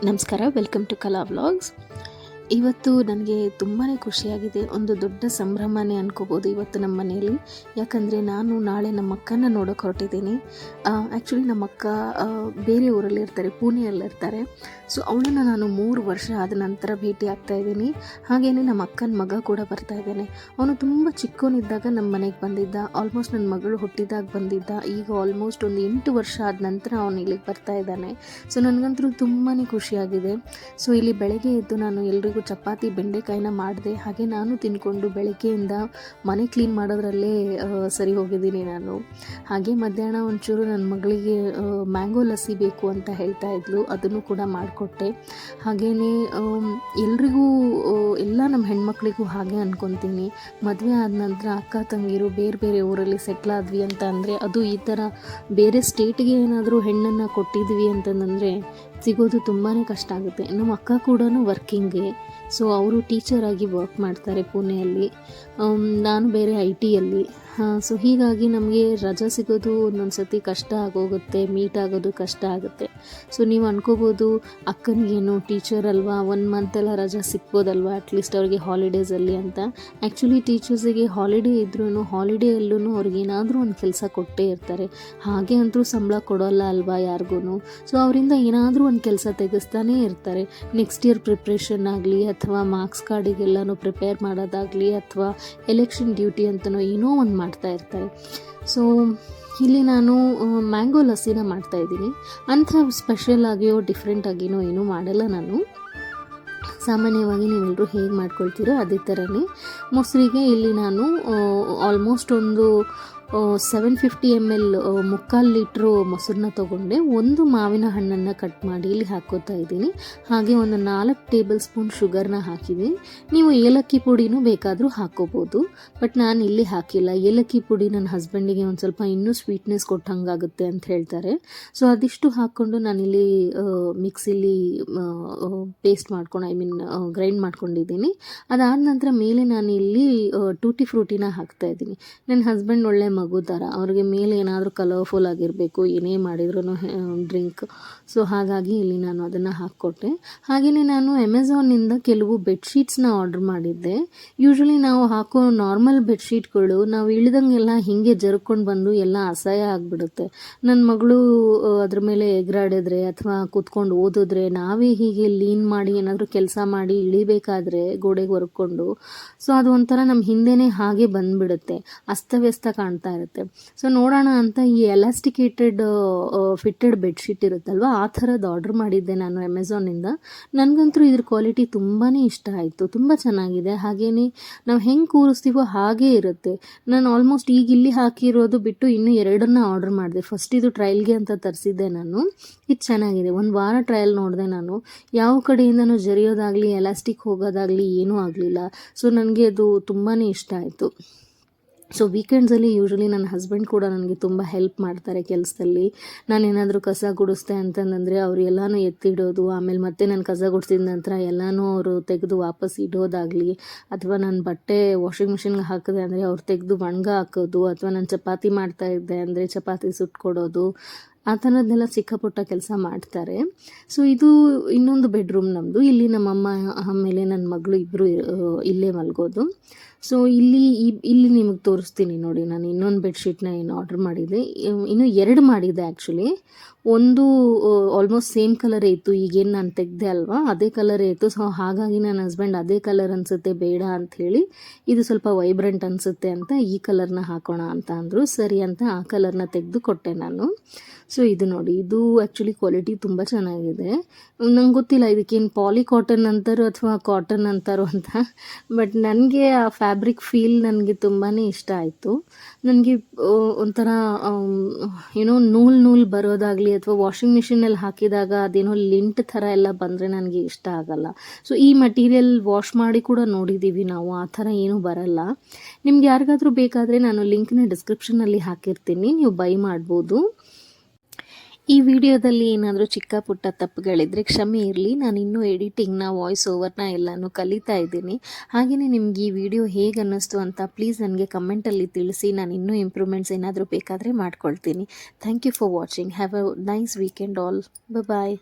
ನಮಸ್ಕಾರ, welcome to ಕಲಾ vlogs. ಇವತ್ತು ನನಗೆ ತುಂಬಾ ಖುಷಿಯಾಗಿದೆ. ಒಂದು ದೊಡ್ಡ ಸಂಭ್ರಮನೇ ಅನ್ಕೋಬೋದು ಇವತ್ತು ನಮ್ಮ ಮನೆಯಲ್ಲಿ. ಯಾಕಂದರೆ ನಾನು ನಾಳೆ ನಮ್ಮ ಅಕ್ಕನ ನೋಡೋಕೆ ಹೊರಟಿದ್ದೀನಿ. ಆ್ಯಕ್ಚುಲಿ ನಮ್ಮ ಅಕ್ಕ ಬೇರೆ ಊರಲ್ಲಿ ಇರ್ತಾರೆ, ಪುಣೆಯಲ್ಲಿರ್ತಾರೆ. ಸೊ ಅವಳನ್ನು ನಾನು 3 ವರ್ಷ ಆದ ನಂತರ ಭೇಟಿ ಆಗ್ತಾಯಿದ್ದೀನಿ. ಹಾಗೆಯೇ ನಮ್ಮ ಅಕ್ಕನ ಮಗ ಕೂಡ ಬರ್ತಾ ಇದ್ದಾನೆ. ಅವನು ತುಂಬ ಚಿಕ್ಕವನಿದ್ದಾಗ ನಮ್ಮ ಮನೆಗೆ ಬಂದಿದ್ದ. ಆಲ್ಮೋಸ್ಟ್ ನನ್ನ ಮಗಳು ಹುಟ್ಟಿದಾಗ ಬಂದಿದ್ದ. ಈಗ ಆಲ್ಮೋಸ್ಟ್ ಒಂದು 8 ವರ್ಷ ಆದ ನಂತರ ಅವನು ಇಲ್ಲಿಗೆ ಬರ್ತಾ ಇದ್ದಾನೆ. ಸೊ ನನಗಂತೂ ತುಂಬಾ ಖುಷಿಯಾಗಿದೆ. ಸೊ ಇಲ್ಲಿ ಬೆಳಗ್ಗೆ ಎದ್ದು ನಾನು ಎಲ್ರಿಗೂ ಚಪಾತಿ ಬೆಂಡೆಕಾಯಿನ ಮಾಡಿದೆ. ಹಾಗೆ ನಾನು ತಿಂದ್ಕೊಂಡು ಬೆಳಗ್ಗೆಯಿಂದ ಮನೆ ಕ್ಲೀನ್ ಮಾಡೋದ್ರಲ್ಲೇ ಸರಿ ಹೋಗಿದ್ದೀನಿ ನಾನು. ಹಾಗೆ ಮಧ್ಯಾಹ್ನ ಒಂಚೂರು ನನ್ನ ಮಗಳಿಗೆ ಮ್ಯಾಂಗೋ ಲಸ್ಸಿ ಬೇಕು ಅಂತ ಹೇಳ್ತಾ ಇದ್ಲು, ಅದನ್ನು ಕೂಡ ಮಾಡಿಕೊಟ್ಟೆ. ಹಾಗೆಯೇ ಎಲ್ರಿಗೂ ಎಲ್ಲ ನಮ್ಮ ಹೆಣ್ಮಕ್ಳಿಗೂ ಹಾಗೆ ಅಂದ್ಕೊತೀನಿ, ಮದುವೆ ಆದ ನಂತರ ಅಕ್ಕ ತಂಗಿರು ಬೇರೆ ಬೇರೆ ಊರಲ್ಲಿ ಸೆಟ್ಲ್ ಆದ್ವಿ ಅಂತ ಅಂದರೆ, ಅದು ಈ ಥರ ಬೇರೆ ಸ್ಟೇಟ್ಗೆ ಏನಾದರೂ ಹೆಣ್ಣನ್ನು ಕೊಟ್ಟಿದ್ವಿ ಅಂತಂದರೆ ಸಿಗೋದು ತುಂಬಾ ಕಷ್ಟ ಆಗುತ್ತೆ. ನಮ್ಮ ಅಕ್ಕ ಕೂಡ ವರ್ಕಿಂಗ್ಗೆ. ಸೊ ಅವರು ಟೀಚರಾಗಿ ವರ್ಕ್ ಮಾಡ್ತಾರೆ ಪುಣೆಯಲ್ಲಿ, ನಾನು ಬೇರೆ IT ಯಲ್ಲಿ. ಸೊ ಹೀಗಾಗಿ ನಮಗೆ ರಜಾ ಸಿಗೋದು ಒಂದೊಂದು ಸತಿ ಕಷ್ಟ ಆಗೋಗುತ್ತೆ, ಮೀಟ್ ಆಗೋದು ಕಷ್ಟ ಆಗುತ್ತೆ. ಸೊ ನೀವು ಅನ್ಕೋಬೋದು, ಅಕ್ಕನಿಗೇನು ಟೀಚರ್ ಅಲ್ವಾ, 1 ಮಂತೆಲ್ಲ ರಜಾ ಸಿಗ್ಬೋದಲ್ವಾ ಅಟ್ಲೀಸ್ಟ್ ಅವ್ರಿಗೆ ಹಾಲಿಡೇಸಲ್ಲಿ ಅಂತ. ಆ್ಯಕ್ಚುಲಿ ಟೀಚರ್ಸಿಗೆ ಹಾಲಿಡೇ ಇದ್ರೂ ಹಾಲಿಡೇಯಲ್ಲೂ ಅವ್ರಿಗೇನಾದರೂ ಒಂದು ಕೆಲಸ ಕೊಟ್ಟೇ ಇರ್ತಾರೆ. ಹಾಗೆ ಅಂತೂ ಸಂಬಳ ಕೊಡೋಲ್ಲ ಅಲ್ವಾ ಯಾರಿಗೂ. ಸೊ ಅವರಿಂದ ಏನಾದರೂ ಒಂದು ಕೆಲಸ ತೆಗೆಸ್ತಾನೇ ಇರ್ತಾರೆ. ನೆಕ್ಸ್ಟ್ ಇಯರ್ ಪ್ರಿಪ್ರೇಷನ್ ಆಗಲಿ, ಅಥವಾ ಮಾರ್ಕ್ಸ್ ಕಾರ್ಡಿಗೆಲ್ಲನೂ ಪ್ರಿಪೇರ್ ಮಾಡೋದಾಗಲಿ, ಅಥವಾ ಎಲೆಕ್ಷನ್ ಡ್ಯೂಟಿ ಅಂತನೋ ಏನೋ ಒಂದು ಮಾಡ್ತಾ ಇರ್ತಾರೆ. ಸೊ ಇಲ್ಲಿ ನಾನು ಮ್ಯಾಂಗೋ ಲಸ್ಸಿನ ಮಾಡ್ತಾಯಿದ್ದೀನಿ. ಅಂಥ ಸ್ಪೆಷಲ್ ಆಗಿಯೋ ಡಿಫ್ರೆಂಟ್ ಆಗಿಯೋ ಏನೂ ಮಾಡಲ್ಲ ನಾನು. ಸಾಮಾನ್ಯವಾಗಿ ನೀವೆಲ್ಲರೂ ಹೇಗೆ ಮಾಡ್ಕೊಳ್ತೀರೋ ಅದೇ ಥರನೇ. ಮೊಸರಿಗೆ ಇಲ್ಲಿ ನಾನು ಆಲ್ಮೋಸ್ಟ್ ಒಂದು 750 ml 3/4 ಲೀಟ್ರು ಮೊಸರನ್ನ ತೊಗೊಂಡೆ. ಒಂದು ಮಾವಿನ ಹಣ್ಣನ್ನು ಕಟ್ ಮಾಡಿ ಇಲ್ಲಿ ಹಾಕ್ಕೋತಾ ಇದ್ದೀನಿ. ಹಾಗೆ ಒಂದು 4 ಟೇಬಲ್ ಸ್ಪೂನ್ ಶುಗರ್ನ ಹಾಕಿದ್ದೀನಿ. ನೀವು ಏಲಕ್ಕಿ ಪುಡಿನೂ ಬೇಕಾದರೂ ಹಾಕ್ಕೋಬೋದು, ಬಟ್ ನಾನು ಇಲ್ಲಿ ಹಾಕಿಲ್ಲ. ಏಲಕ್ಕಿ ಪುಡಿ ನನ್ನ ಹಸ್ಬೆಂಡಿಗೆ ಒಂದು ಸ್ವಲ್ಪ ಇನ್ನೂ ಸ್ವೀಟ್ನೆಸ್ ಕೊಟ್ಟಂಗಾಗುತ್ತೆ ಅಂತ ಹೇಳ್ತಾರೆ. ಸೊ ಅದಿಷ್ಟು ಹಾಕ್ಕೊಂಡು ನಾನಿಲ್ಲಿ ಮಿಕ್ಸಿಲಿ ಪೇಸ್ಟ್ ಮಾಡ್ಕೊಂಡು ಗ್ರೈಂಡ್ ಮಾಡ್ಕೊಂಡಿದ್ದೀನಿ. ಅದಾದ ನಂತರ ಮೇಲೆ ನಾನು ಇಲ್ಲಿ ಟೂಟಿ ಫ್ರೂಟಿನ ಹಾಕ್ತಾಯಿದ್ದೀನಿ. ನನ್ನ ಹಸ್ಬೆಂಡ್ ಒಳ್ಳೆ ಮಗು ಥರ, ಅವ್ರಿಗೆ ಮೇಲೆ ಏನಾದರೂ ಕಲರ್ಫುಲ್ ಆಗಿರಬೇಕು ಏನೇ ಮಾಡಿದ್ರು ಡ್ರಿಂಕ್. ಸೊ ಹಾಗಾಗಿ ಇಲ್ಲಿ ನಾನು ಅದನ್ನು ಹಾಕ್ಕೊಟ್ಟೆ. ಹಾಗೆಯೇ ನಾನು ಅಮೆಝಾನಿಂದ ಕೆಲವು ಬೆಡ್ಶೀಟ್ಸ್ನ ಆರ್ಡ್ರ್ ಮಾಡಿದ್ದೆ. ಯೂಶ್ವಲಿ ನಾವು ಹಾಕೋ ನಾರ್ಮಲ್ ಬೆಡ್ಶೀಟ್ಗಳು ನಾವು ಇಳಿದಂಗೆಲ್ಲ ಹೀಗೆ ಜರ್ಕೊಂಡು ಬಂದು ಎಲ್ಲ ಅಸಹ್ಯ ಆಗಿಬಿಡುತ್ತೆ. ನನ್ನ ಮಗಳು ಅದ್ರ ಮೇಲೆ ಎಗರಾಡಿದ್ರೆ ಅಥವಾ ಕೂತ್ಕೊಂಡು ಓದಿದ್ರೆ, ನಾವೇ ಹೀಗೆ ಲೀನ್ ಮಾಡಿ ಏನಾದರೂ ಕೆಲಸ ಮಾಡಿ ಇಳಿಬೇಕಾದ್ರೆ ಗೋಡೆಗೆ ಹೊರ್ಕೊಂಡು, ಸೊ ಅದು ಒಂಥರ ನಮ್ಮ ಹಿಂದೆನೇ ಹಾಗೆ ಬಂದುಬಿಡುತ್ತೆ, ಅಸ್ತವ್ಯಸ್ತ ಕಾಣ್ತಾ ಇರುತ್ತೆ. ಸೊ ನೋಡೋಣ ಅಂತ ಈ ಎಲಾಸ್ಟಿಕೇಟೆಡ್ ಫಿಟ್ಟೆಡ್ ಬೆಡ್ಶೀಟ್ ಇರುತ್ತಲ್ವ, ಆ ಥರದ್ದು ಆರ್ಡ್ರ್ ಮಾಡಿದ್ದೆ ನಾನು ಅಮೆಝಾನಿಂದ. ನನಗಂತೂ ಇದ್ರ ಕ್ವಾಲಿಟಿ ತುಂಬಾ ಇಷ್ಟ ಆಯಿತು, ತುಂಬ ಚೆನ್ನಾಗಿದೆ. ಹಾಗೆಯೇ ನಾವು ಹೆಂಗೆ ಕೂರಿಸ್ತೀವೋ ಹಾಗೇ ಇರುತ್ತೆ. ನಾನು ಆಲ್ಮೋಸ್ಟ್ ಈಗ ಇಲ್ಲಿ ಹಾಕಿರೋದು ಬಿಟ್ಟು ಇನ್ನೂ 2 ಆರ್ಡ್ರ್ ಮಾಡಿದೆ. ಫಸ್ಟ್ ಇದು ಟ್ರಯಲ್ಗೆ ಅಂತ ತರಿಸಿದ್ದೆ ನಾನು. ಇದು ಚೆನ್ನಾಗಿದೆ. 1 ವಾರ ಟ್ರಯಲ್ ನೋಡಿದೆ ನಾನು. ಯಾವ ಕಡೆಯಿಂದನೂ ಜರಿಯೋದಾಗಲಿ ಎಲಾಸ್ಟಿಕ್ ಹೋಗೋದಾಗಲಿ ಏನೂ ಆಗಲಿಲ್ಲ. ಸೊ ನನಗೆ ಅದು ತುಂಬಾ ಇಷ್ಟ ಆಯಿತು. ಸೊ ವೀಕೆಂಡ್ಸಲ್ಲಿ ಯೂಶ್ವಲಿ ನನ್ನ ಹಸ್ಬೆಂಡ್ ಕೂಡ ನನಗೆ ತುಂಬ ಹೆಲ್ಪ್ ಮಾಡ್ತಾರೆ ಕೆಲಸದಲ್ಲಿ. ನಾನೇನಾದರೂ ಕಸ ಗುಡಿಸ್ದೆ ಅಂತಂದರೆ ಅವರು ಎಲ್ಲನೂ ಎತ್ತಿಡೋದು, ಆಮೇಲೆ ಮತ್ತೆ ನಾನು ಕಸ ಗುಡಿಸಿದ ನಂತರ ಎಲ್ಲನೂ ಅವರು ತೆಗೆದು ವಾಪಸ್ ಇಡೋದಾಗಲಿ, ಅಥವಾ ನಾನು ಬಟ್ಟೆ ವಾಷಿಂಗ್ ಮಿಷಿನ್ಗೆ ಹಾಕಿದೆ ಅಂದರೆ ಅವ್ರು ತೆಗೆದು ಒಣಗ ಹಾಕೋದು, ಅಥವಾ ನಾನು ಚಪಾತಿ ಮಾಡ್ತಾ ಇದ್ದೆ ಅಂದರೆ ಚಪಾತಿ ಸುಟ್ಕೊಡೋದು, ಆ ಥರದ್ದೆಲ್ಲ ಚಿಕ್ಕ ಪುಟ್ಟ ಕೆಲಸ ಮಾಡ್ತಾರೆ. ಸೊ ಇದು ಇನ್ನೊಂದು ಬೆಡ್ರೂಮ್ ನಮ್ಮದು. ಇಲ್ಲಿ ನಮ್ಮಮ್ಮ ಆಮೇಲೆ ನನ್ನ ಮಗಳು ಇಬ್ಬರು ಇಲ್ಲೇ ಮಲಗೋದು. ಸೊ ಇಲ್ಲಿ ನಿಮಗೆ ತೋರಿಸ್ತೀನಿ ನೋಡಿ. ನಾನು ಇನ್ನೊಂದು ಬೆಡ್ಶೀಟ್ನ ಏನು ಆರ್ಡ್ರ್ ಮಾಡಿದ್ದೆ, ಇನ್ನೂ 2 ಮಾಡಿದ್ದೆ ಆ್ಯಕ್ಚುಲಿ. ಒಂದು ಆಲ್ಮೋಸ್ಟ್ ಸೇಮ್ ಕಲರೇ ಇತ್ತು, ಈಗೇನು ನಾನು ತೆಗೆದೆ ಅಲ್ವಾ ಅದೇ ಕಲರೇ ಇತ್ತು. ಸೊ ಹಾಗಾಗಿ ನನ್ನ ಹಸ್ಬೆಂಡ್ ಅದೇ ಕಲರ್ ಅನಿಸುತ್ತೆ ಬೇಡ ಅಂಥೇಳಿ, ಇದು ಸ್ವಲ್ಪ ವೈಬ್ರೆಂಟ್ ಅನಿಸುತ್ತೆ ಅಂತ ಈ ಕಲರ್ನ ಹಾಕೋಣ ಅಂತ ಅಂದರು. ಸರಿ ಅಂತ ಆ ಕಲರ್ನ ತೆಗೆದು ಕೊಟ್ಟೆ ನಾನು. ಸೊ ಇದು ನೋಡಿ, ಇದು ಆ್ಯಕ್ಚುಲಿ ಕ್ವಾಲಿಟಿ ತುಂಬ ಚೆನ್ನಾಗಿದೆ. ನಂಗೆ ಗೊತ್ತಿಲ್ಲ ಇದಕ್ಕೇನು ಪಾಲಿ ಕಾಟನ್ ಅಂತಾರೋ ಅಥವಾ ಕಾಟನ್ ಅಂತಾರೋ ಅಂತ, ಬಟ್ ನನಗೆ ಆ ಫ್ಯಾಬ್ರಿಕ್ ಫೀಲ್ ನನಗೆ ತುಂಬಾ ಇಷ್ಟ ಆಯಿತು. ನನಗೆ ಒಂಥರ ಏನೋ ನೂಲು ಬರೋದಾಗಲಿ, ಅಥವಾ ವಾಷಿಂಗ್ ಮಿಷಿನಲ್ಲಿ ಹಾಕಿದಾಗ ಅದೇನೋ ಲಿಂಟ್ ಥರ ಎಲ್ಲ ಬಂದರೆ ನನಗೆ ಇಷ್ಟ ಆಗಲ್ಲ. ಸೊ ಈ ಮಟೀರಿಯಲ್ ವಾಶ್ ಮಾಡಿ ಕೂಡ ನೋಡಿದ್ದೀವಿ ನಾವು, ಆ ಥರ ಏನೂ ಬರಲ್ಲ. ನಿಮ್ಗೆ ಯಾರಿಗಾದರೂ ಬೇಕಾದರೆ ನಾನು ಲಿಂಕ್ನ ಡಿಸ್ಕ್ರಿಪ್ಷನಲ್ಲಿ ಹಾಕಿರ್ತೀನಿ, ನೀವು ಬೈ ಮಾಡ್ಬೋದು. ಈ ವಿಡಿಯೋದಲ್ಲಿ ಏನಾದರೂ ಚಿಕ್ಕ ಪುಟ್ಟ ತಪ್ಪುಗಳಿದ್ರೆ ಕ್ಷಮೆ ಇರಲಿ. ನಾನು ಇನ್ನೂ ಎಡಿಟಿಂಗ್ನ, ವಾಯ್ಸ್ ಓವರ್ನ ಎಲ್ಲನೂ ಕಲಿತಾ ಇದ್ದೀನಿ. ಹಾಗೆಯೇ ನಿಮ್ಗೆ ಈ ವಿಡಿಯೋ ಹೇಗೆ ಅನ್ನಿಸ್ತು ಅಂತ ಪ್ಲೀಸ್ ನನಗೆ ಕಮೆಂಟಲ್ಲಿ ತಿಳಿಸಿ. ನಾನು ಇನ್ನೂ ಇಂಪ್ರೂವ್ಮೆಂಟ್ಸ್ ಏನಾದರೂ ಬೇಕಾದರೆ ಮಾಡ್ಕೊಳ್ತೀನಿ. Thank you for watching. Have a nice weekend all. Bye.